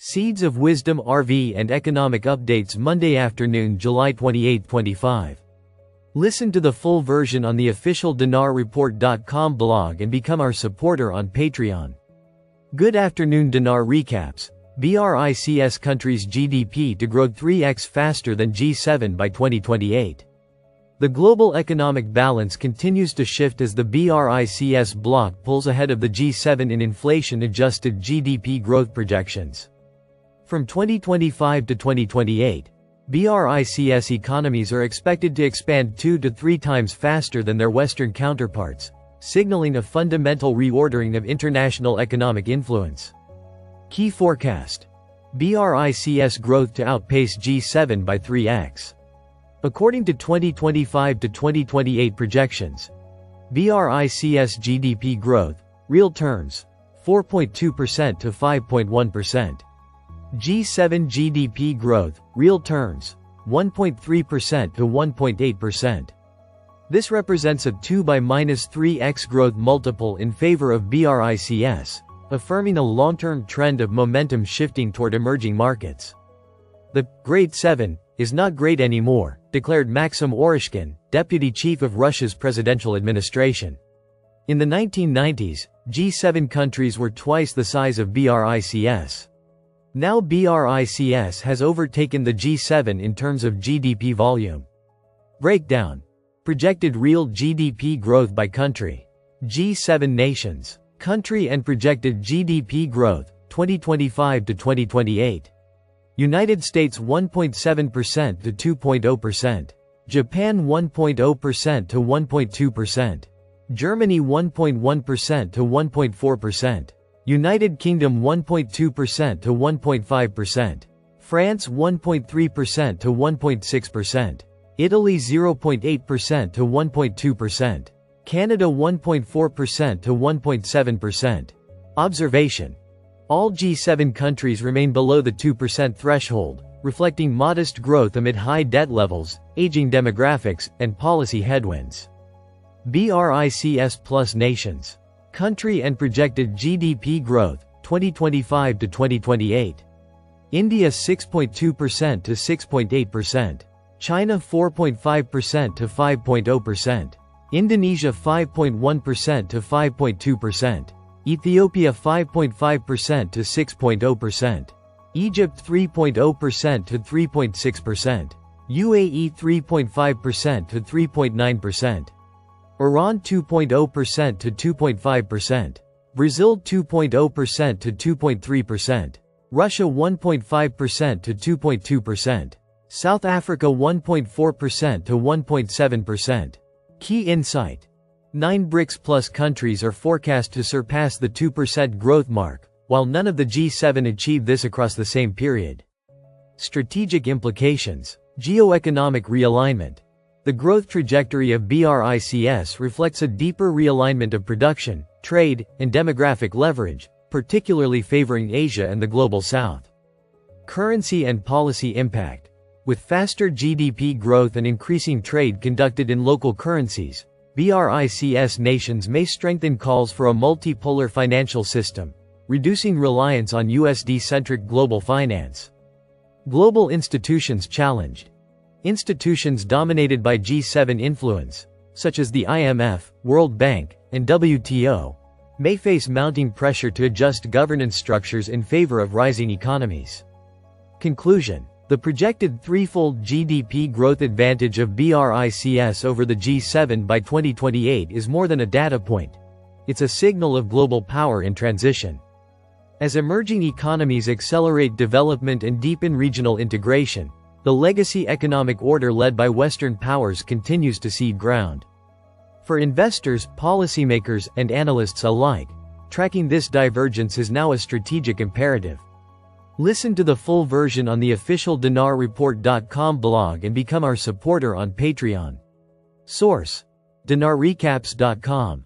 Seeds of Wisdom RV and Economic Updates Monday afternoon, July 28, 25. Listen to the full version on the official dinarreport.com blog and become our supporter on Patreon. Good afternoon. Dinar recaps. BRICS countries' GDP to grow 3x faster than G7 by 2028. The global economic balance continues to shift as the BRICS bloc pulls ahead of the G7 in inflation-adjusted GDP growth projections. From 2025 to 2028, BRICS economies are expected to expand 2 to 3 times faster than their Western counterparts, signaling a fundamental reordering of international economic influence. Key forecast: BRICS growth to outpace G7 by 3x. According to 2025 to 2028 projections, BRICS GDP growth, real terms, 4.2% to 5.1%. G7 GDP growth, real terms, 1.3% to 1.8%. This represents a 2 by-3x growth multiple in favor of BRICS, affirming a long-term trend of momentum shifting toward emerging markets. The Great Seven is not great anymore, declared Maxim Oreshkin, deputy chief of Russia's presidential administration. In the 1990s, G7 countries were twice the size of BRICS. Now BRICS has overtaken the G7 in terms of GDP volume. Breakdown: projected real GDP growth by country. G7 nations. Country and projected GDP growth, 2025 to 2028. United States 1.7% to 2.0%. Japan 1.0% to 1.2%. Germany 1.1% to 1.4%. United Kingdom 1.2% to 1.5%. France 1.3% to 1.6%. Italy 0.8% to 1.2%. Canada 1.4% to 1.7%. Observation: all G7 countries remain below the 2% threshold, reflecting modest growth amid high debt levels, aging demographics, and policy headwinds. BRICS plus nations. Country and projected GDP growth, 2025 to 2028. India 6.2% to 6.8%. China 4.5% to 5.0%. Indonesia 5.1% to 5.2%. Ethiopia 5.5% to 6.0%. Egypt 3.0% to 3.6%. UAE 3.5% to 3.9%. Iran 2.0% to 2.5%. Brazil 2.0% to 2.3%. Russia 1.5% to 2.2%. South Africa 1.4% to 1.7%. Key insight: 9 BRICS plus countries are forecast to surpass the 2% growth mark, while none of the G7 achieved this across the same period. Strategic implications: geoeconomic realignment. The growth trajectory of BRICS reflects a deeper realignment of production, trade, and demographic leverage, particularly favoring Asia and the Global South. Currency and policy impact. With faster GDP growth and increasing trade conducted in local currencies, BRICS nations may strengthen calls for a multipolar financial system, reducing reliance on USD-centric global finance. Global institutions challenged. Institutions dominated by G7 influence, such as the IMF, World Bank, and WTO, may face mounting pressure to adjust governance structures in favor of rising economies. Conclusion: the projected threefold GDP growth advantage of BRICS over the G7 by 2028 is more than a data point. It's a signal of global power in transition. As emerging economies accelerate development and deepen regional integration, the legacy economic order led by Western powers continues to cede ground. For investors, policymakers, and analysts alike, tracking this divergence is now a strategic imperative. Listen to the full version on the official dinarreport.com blog and become our supporter on Patreon. Source: dinarrecaps.com